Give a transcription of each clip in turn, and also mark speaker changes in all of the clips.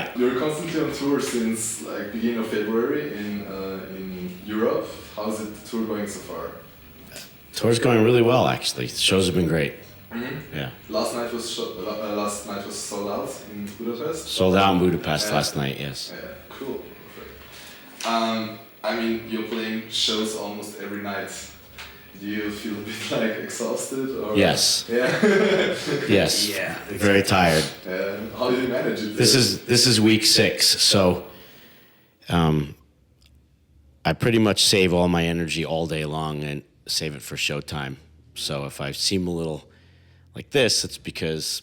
Speaker 1: Yeah.
Speaker 2: You're constantly on tour since like beginning of February in Europe. How's it tour going so far?
Speaker 1: Tour's going really well, actually. The shows have been great.
Speaker 2: Mm-hmm.
Speaker 1: Yeah.
Speaker 2: Last night was sold out in Budapest.
Speaker 1: Sold out in Budapest last night, yes.
Speaker 2: Yeah, cool. Perfect. I mean, you're playing shows almost every night. Do you feel a bit like exhausted? Or?
Speaker 1: Yes.
Speaker 2: Yeah.
Speaker 1: Yes.
Speaker 3: Yeah.
Speaker 1: Very tired.
Speaker 2: How do you manage it?
Speaker 1: This is week 6, so I pretty much save all my energy all day long and save it for showtime. So if I seem a little like this, it's because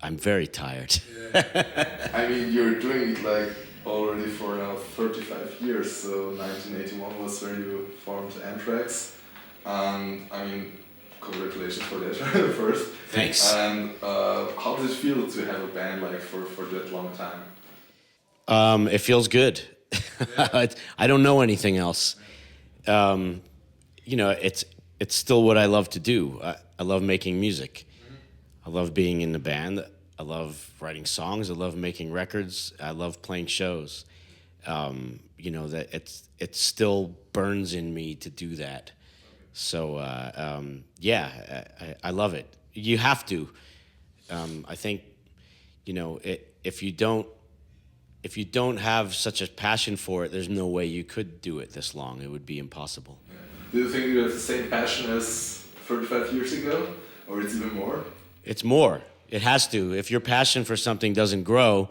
Speaker 1: I'm very tired.
Speaker 2: Yeah. I mean, you're doing it like already for now 35 years. So 1981 was when you formed Anthrax. I mean, congratulations for that first.
Speaker 1: Thanks.
Speaker 2: And how does it feel to have a band like for that long time?
Speaker 1: It feels good. Yeah. I don't know anything else. You know, it's still what I love to do. I love making music. Mm-hmm. I love being in the band. I love writing songs. I love making records. I love playing shows. You know, that it still burns in me to do that. So yeah, I love it. You have to. I think, you know, if you don't have such a passion for it, there's no way you could do it this long. It would be impossible.
Speaker 2: Yeah. Do you think you have the same passion as 35 years ago, or it's even more?
Speaker 1: It's more. It has to. If your passion for something doesn't grow,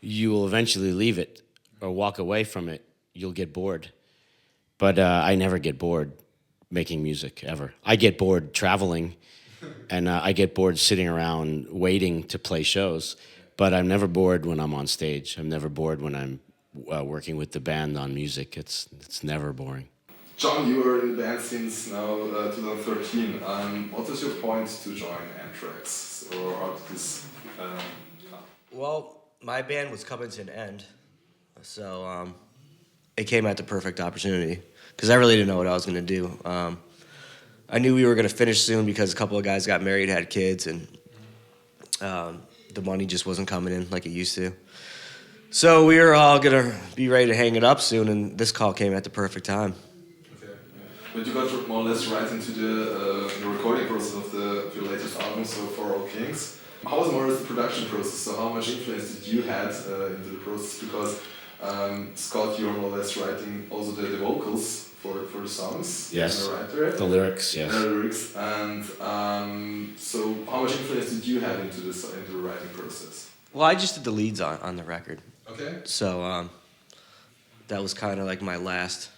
Speaker 1: you will eventually leave it or walk away from it. You'll get bored. But I never get bored making music, ever. I get bored traveling, and I get bored sitting around waiting to play shows. But I'm never bored when I'm on stage. I'm never bored when I'm working with the band on music. It's never boring.
Speaker 2: John, you were in the band since now 2013. What was your point to join Anthrax? Or how did this...
Speaker 3: Well, my band was coming to an end, so it came at the perfect opportunity, because I really didn't know what I was going to do. I knew we were going to finish soon because a couple of guys got married, had kids, and the money just wasn't coming in like it used to. So we were all going to be ready to hang it up soon, and this call came at the perfect time.
Speaker 2: Okay, yeah. But you got more or less right into the recording process of your latest album, so For All Kings. How was more or less the production process? So how much influence did you have into the process? Because Scott, you're more or less writing also the vocals for the songs.
Speaker 1: Yes. The lyrics, yes.
Speaker 2: The lyrics, and so how much influence did you have into the writing process?
Speaker 3: Well, I just did the leads on the record.
Speaker 2: Okay.
Speaker 3: So that was kind of like my last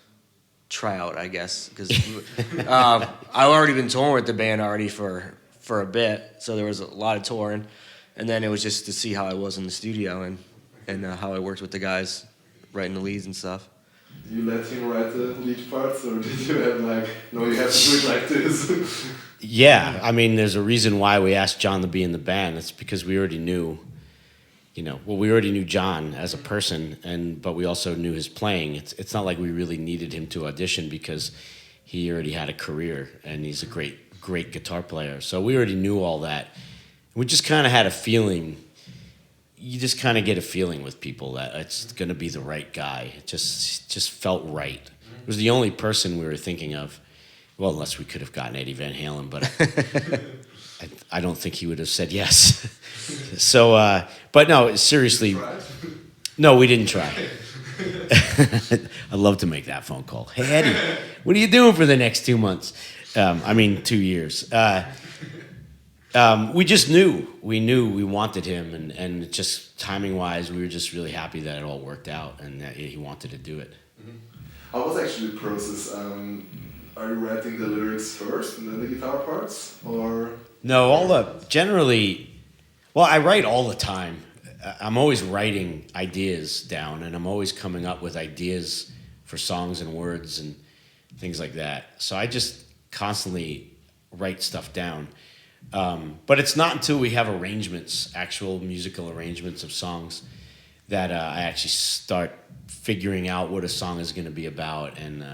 Speaker 3: tryout, I guess, because I've already been touring with the band already for a bit, so there was a lot of touring, and then it was just to see how I was in the studio and how I worked with the guys writing the leads and stuff.
Speaker 2: Did you let him write the lead parts, or did you have like, no, you have to do it like this?
Speaker 1: Yeah, I mean, there's a reason why we asked John to be in the band. It's because we already knew, you know, well, we already knew John as a person, but we also knew his playing. It's not like we really needed him to audition because he already had a career and he's a great guitar player. So we already knew all that. We just kind of had a feeling. You just kind of get a feeling with people that it's going to be the right guy. It just felt right. It was the only person we were thinking of. Well, unless we could have gotten Eddie Van Halen, but I don't think he would have said yes. So, but no, seriously. No, we didn't try. I'd love to make that phone call. Hey, Eddie, what are you doing for the next 2 months? 2 years. We just knew. We knew we wanted him, and just timing-wise, we were just really happy that it all worked out and that he wanted to do it.
Speaker 2: Mm-hmm. How was actually the process? Are you writing the lyrics first and then the guitar parts, or?
Speaker 1: No, generally, well, I write all the time. I'm always writing ideas down, and I'm always coming up with ideas for songs and words and things like that. So I just constantly write stuff down. But it's not until we have actual musical arrangements of songs, that I actually start figuring out what a song is going to be about, and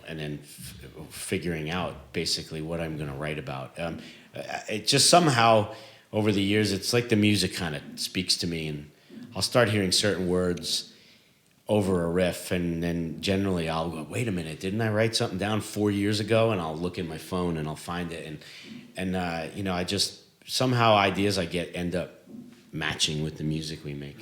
Speaker 1: and then figuring out basically what I'm going to write about. It just somehow over the years, it's like the music kind of speaks to me, and I'll start hearing certain words over a riff, and then generally I'll go, wait a minute, didn't I write something down 4 years ago? And I'll look in my phone and I'll find it, and you know, I just somehow ideas I get end up matching with the music we make.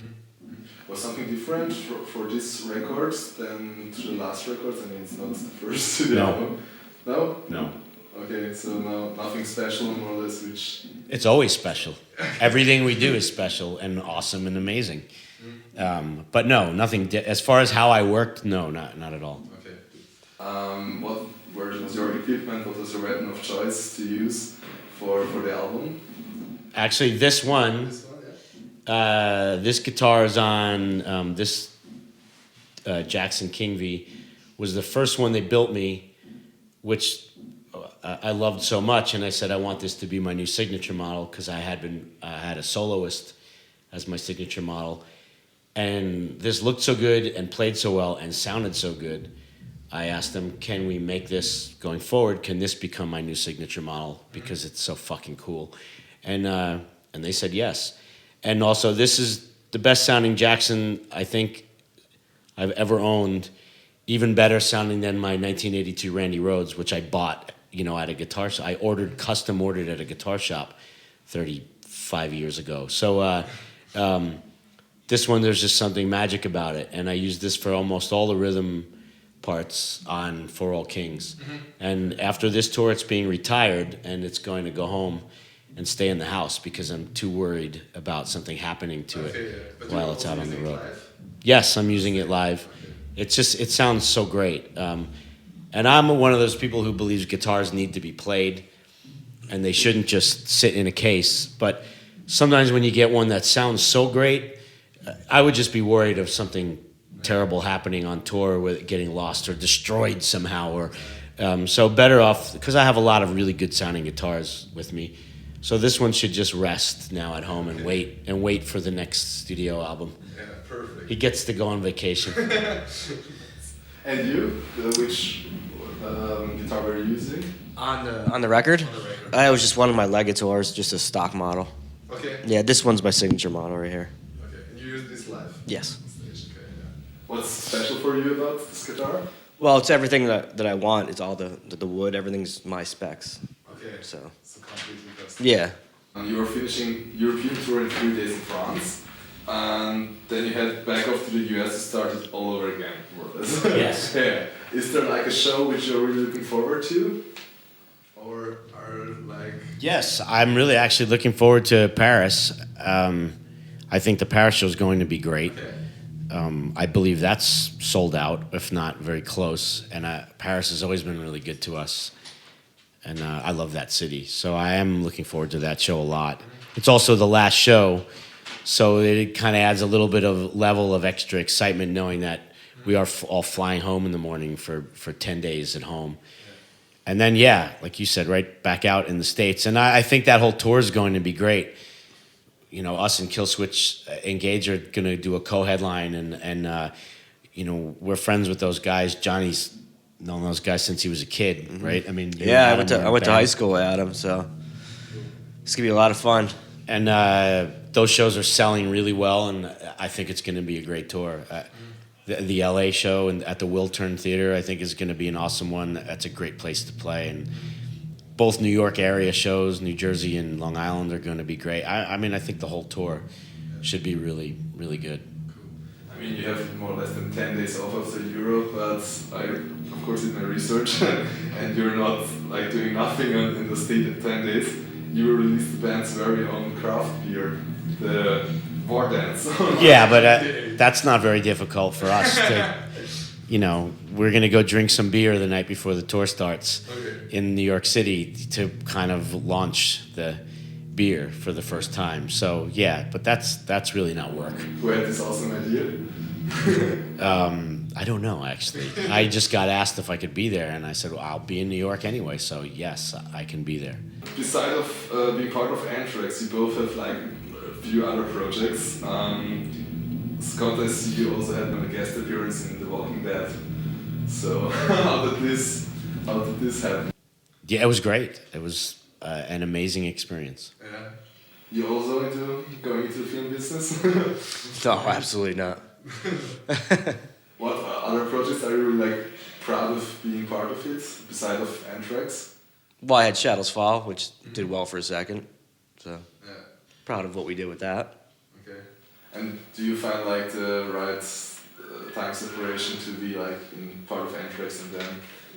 Speaker 2: Was something different for this record than to the last records? I mean, it's not the first studio album. No?
Speaker 1: No.
Speaker 2: Okay, so no, nothing special, more or less, which...
Speaker 1: It's always special. Everything we do is special and awesome and amazing. But no, nothing. As far as how I worked, no, not at all.
Speaker 2: Okay. What was your equipment? What was your weapon of choice to use for the album?
Speaker 1: Actually, this one, this guitar is on this Jackson King V, was the first one they built me, which I loved so much, and I said I want this to be my new signature model because I had a soloist as my signature model, and this looked so good and played so well and sounded so good. I asked them, can we make this going forward? Can this become my new signature model because it's so fucking cool? And they said yes. And also, this is the best sounding Jackson I think I've ever owned, even better sounding than my 1982 Randy Rhoads, which I bought, you know, at a guitar shop. I custom ordered at a guitar shop 35 years ago. So this one, there's just something magic about it. And I use this for almost all the rhythm parts on For All Kings. And after this tour, it's being retired, and it's going to go home and stay in the house because I'm too worried about something happening to it while it's out on the road. Yes, I'm using it live. It's just, it sounds so great. And I'm one of those people who believes guitars need to be played and they shouldn't just sit in a case. But sometimes when you get one that sounds so great, I would just be worried of something terrible happening on tour with it getting lost or destroyed somehow. Or so better off, because I have a lot of really good sounding guitars with me. So this one should just rest now at home and wait for the next studio album.
Speaker 2: Yeah, perfect.
Speaker 1: He gets to go on vacation.
Speaker 2: And you, which guitar were you using?
Speaker 3: On the record? I was just one of my Legators, just a stock model.
Speaker 2: Okay.
Speaker 3: Yeah, this one's my signature model right here.
Speaker 2: Okay, and you use this live?
Speaker 3: Yes.
Speaker 2: Okay, yeah. What's special for you about this guitar?
Speaker 3: Well, it's everything that I want. It's all the wood. Everything's my specs.
Speaker 2: Okay.
Speaker 3: So
Speaker 2: Completely custom.
Speaker 3: yeah.
Speaker 2: You were finishing European tour in 3 days in France, and then you head back off to the US to start it all over again, more or less.
Speaker 1: Yes.
Speaker 2: Yeah. Is there like a show which you're really looking forward to, or are like?
Speaker 1: Yes, I'm really actually looking forward to Paris. I think the Paris show is going to be great.
Speaker 2: Okay.
Speaker 1: I believe that's sold out, if not very close. And Paris has always been really good to us. And I love that city. So I am looking forward to that show a lot. It's also the last show, so it kind of adds a little bit of level of extra excitement knowing that we are all flying home in the morning for 10 days at home. And then, yeah, like you said, right back out in the States. And I think that whole tour is going to be great. You know, us and Killswitch Engage are going to do a co-headline, and you know, we're friends with those guys. Johnny's known those guys since he was a kid, right? I mean,
Speaker 3: Yeah, I went to high school with Adam, so it's gonna be a lot of fun.
Speaker 1: And those shows are selling really well, and I think it's going to be a great tour. The LA show and at the Wiltern Theater, I think, is going to be an awesome one. That's a great place to play, and both New York area shows, New Jersey and Long Island, are going to be great. I mean, I think the whole tour should be really, really good.
Speaker 2: I mean, you have more or less than 10 days off of the Euro, but I, of course, did my research, and you're not like doing nothing in the state in 10 days. You released the band's very own craft beer, the War Dance.
Speaker 1: Yeah, but that's not very difficult for us to, you know, we're going to go drink some beer the night before the tour starts in New York City to kind of launch the beer for the first time. So, yeah, but that's really not work.
Speaker 2: Who had this awesome idea?
Speaker 1: I don't know, actually. I just got asked if I could be there, and I said, well, I'll be in New York anyway, so yes, I can be there.
Speaker 2: Besides of being part of Anthrax, you both have like a few other projects. Scott, I see you also had a guest appearance in The Walking Dead. So how did this happen?
Speaker 1: Yeah, it was great. It was an amazing experience.
Speaker 2: Yeah. You also into going into the film business?
Speaker 3: No, absolutely not.
Speaker 2: What other projects are you really like proud of being part of it, besides of Anthrax?
Speaker 3: Well, I had Shadows Fall, which did well for a second. So
Speaker 2: Yeah.
Speaker 3: proud of what we did with that.
Speaker 2: Okay. And do you find like the right time separation to be like in part of Anthrax and then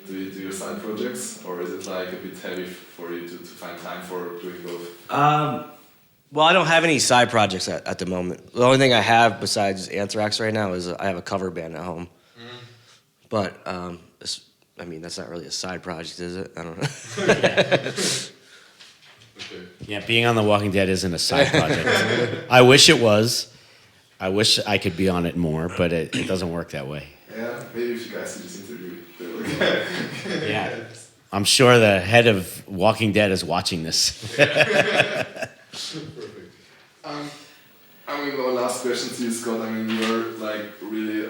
Speaker 2: do your side projects, or is it like a bit heavy for you to find time for doing both?
Speaker 3: Well, I don't have any side projects at the moment. The only thing I have besides Anthrax right now is I have a cover band at home. But that's not really a side project, is it? I don't know.
Speaker 2: Okay.
Speaker 1: Yeah, being on The Walking Dead isn't a side project. I wish it was. I wish I could be on it more, but it doesn't work that way.
Speaker 2: Yeah, maybe if you guys see this interview, they'll look.
Speaker 1: Yeah. I'm sure the head of Walking Dead is watching this.
Speaker 2: Perfect. My last question to you, Scott. I mean, you're like really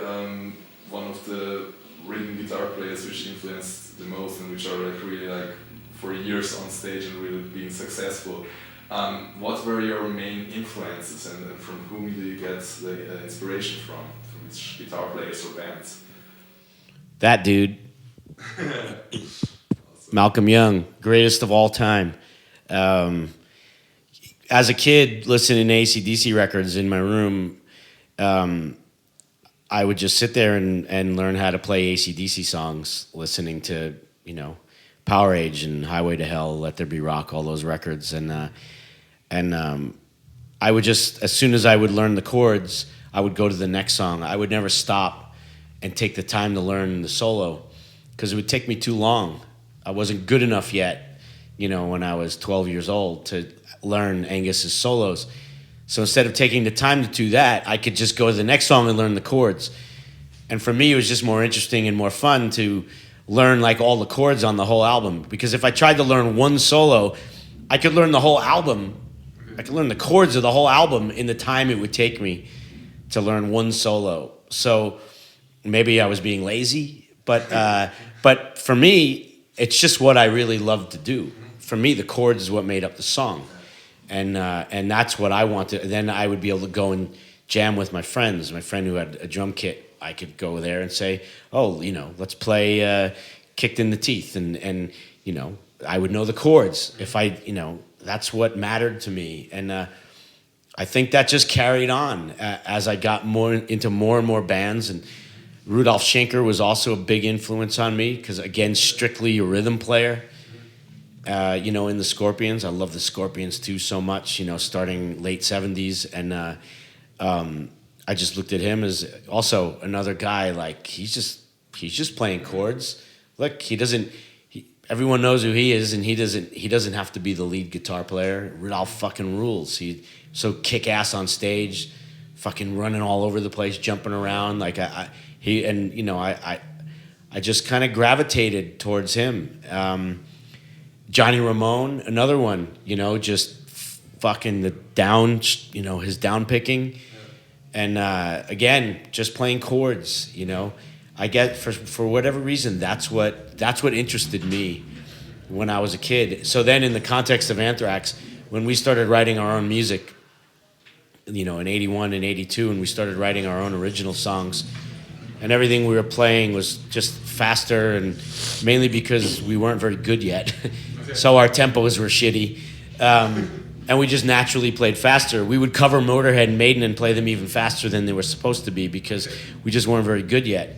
Speaker 2: one of the rhythm guitar players which influenced the most and which are like really like for years on stage and really being successful. What were your main influences and from whom do you get the inspiration from which guitar players or bands?
Speaker 1: That dude, Malcolm Young, greatest of all time. As a kid, listening to AC/DC records in my room, I would just sit there and learn how to play AC/DC songs, listening to, Power Age and Highway to Hell, Let There Be Rock, all those records. And I would just, as soon as I would learn the chords, I would go to the next song. I would never stop and take the time to learn the solo because it would take me too long. I wasn't good enough yet, when I was 12 years old to learn Angus's solos. So instead of taking the time to do that, I could just go to the next song and learn the chords. And for me, it was just more interesting and more fun to learn like all the chords on the whole album. Because if I tried to learn one solo, I could learn the whole album. I could learn the chords of the whole album in the time it would take me to learn one solo. So maybe I was being lazy, but for me, it's just what I really love to do. For me, the chords is what made up the song. And that's what I wanted. Then I would be able to go and jam with my friends. My friend who had a drum kit, I could go there and say, oh, let's play Kicked in the Teeth. And I would know the chords. If that's what mattered to me. And I think that just carried on as I got into more and more bands. And Rudolf Schenker was also a big influence on me because, again, strictly a rhythm player. In the Scorpions. I love the Scorpions too so much, starting late 70s. And I just looked at him as also another guy, like he's just playing chords. Look, everyone knows who he is, and he doesn't have to be the lead guitar player. Rudolph fucking rules. He's so kick ass on stage, fucking running all over the place, jumping around. Like I just kind of gravitated towards him. Johnny Ramone, another one, just fucking the down, his down picking. And again, just playing chords, I get for whatever reason, that's what interested me when I was a kid. So then in the context of Anthrax, when we started writing our own music, in 81 and 82, and we started writing our own original songs, and everything we were playing was just faster, and mainly because we weren't very good yet. So our tempos were shitty. And we just naturally played faster. We would cover Motorhead and Maiden and play them even faster than they were supposed to be because we just weren't very good yet.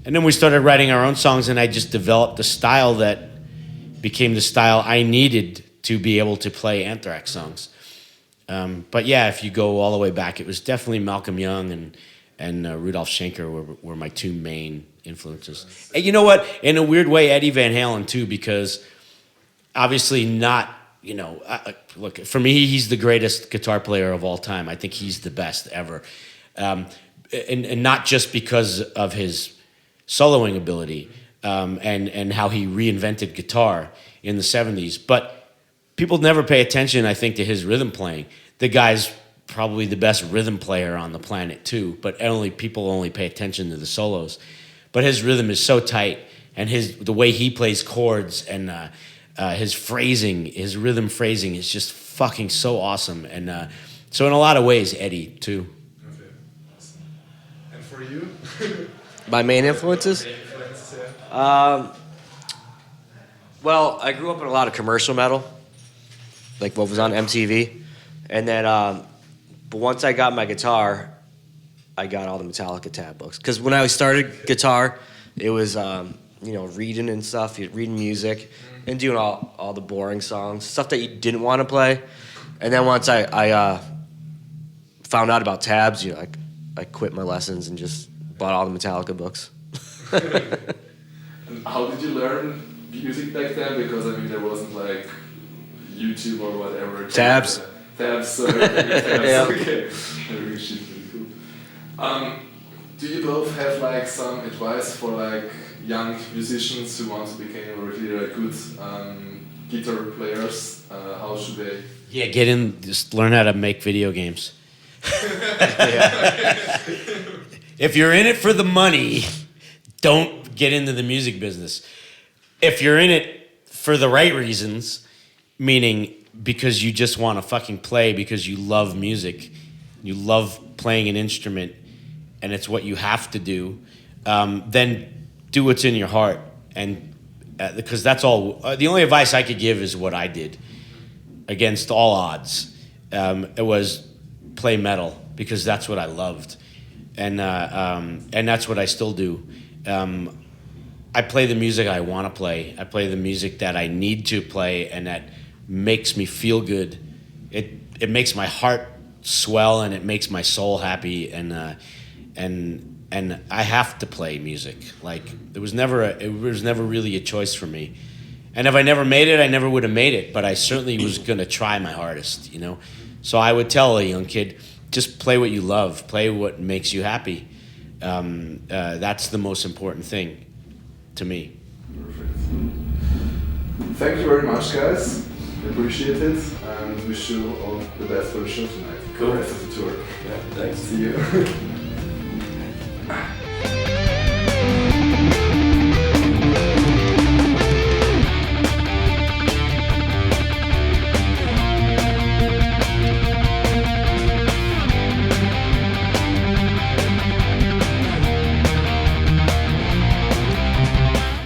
Speaker 1: And then we started writing our own songs, and I just developed a style that became the style I needed to be able to play Anthrax songs. But yeah, if you go all the way back, it was definitely Malcolm Young and Rudolf Schenker were my two main influences. And you know what? In a weird way, Eddie Van Halen too, because obviously not, look, for me, he's the greatest guitar player of all time. I think he's the best ever. And not just because of his soloing ability and how he reinvented guitar in the 70s, but people never pay attention, I think, to his rhythm playing. The guy's probably the best rhythm player on the planet too, but people only pay attention to the solos. But his rhythm is so tight, and the way he plays chords and his rhythm phrasing is just fucking so awesome. And so in a lot of ways, Eddie too.
Speaker 2: Okay, awesome. And for you?
Speaker 3: My main influences? Well, I grew up in a lot of commercial metal, like what was on MTV. And then, but once I got my guitar, I got all the Metallica tab books. Because when I started guitar, it was, reading and stuff, reading music, and doing all the boring songs, stuff that you didn't want to play. And then once I found out about tabs, I quit my lessons and just bought all the Metallica books.
Speaker 2: And how did you learn music back then? Because I mean, there wasn't like YouTube or whatever.
Speaker 3: Tabs.
Speaker 2: Tabs. So tabs.
Speaker 3: Yeah.
Speaker 2: Okay. Really cool. Do you both have like some advice for like young musicians who want to become really good guitar players? How should they?
Speaker 1: Yeah, get in. Just learn how to make video games. If you're in it for the money, don't get into the music business. If you're in it for the right reasons, meaning because you just want to fucking play because you love music, you love playing an instrument, and it's what you have to do, then do what's in your heart. And because that's all. The only advice I could give is what I did against all odds. It was play metal because that's what I loved, and that's what I still do. I play the music I want to play. I play the music that I need to play, and that makes me feel good. It makes my heart swell, and it makes my soul happy. And I have to play music. Like it was never really a choice for me. And if I never made it, I never would have made it. But I certainly was gonna try my hardest, So I would tell a young kid, just play what you love, play what makes you happy. That's the most important thing to me.
Speaker 2: Perfect. Thank you very much, guys. Appreciate it, and wish you all the best for the show tonight.
Speaker 3: Cool.
Speaker 2: The rest of the tour.
Speaker 3: Yeah, thanks.
Speaker 2: See you.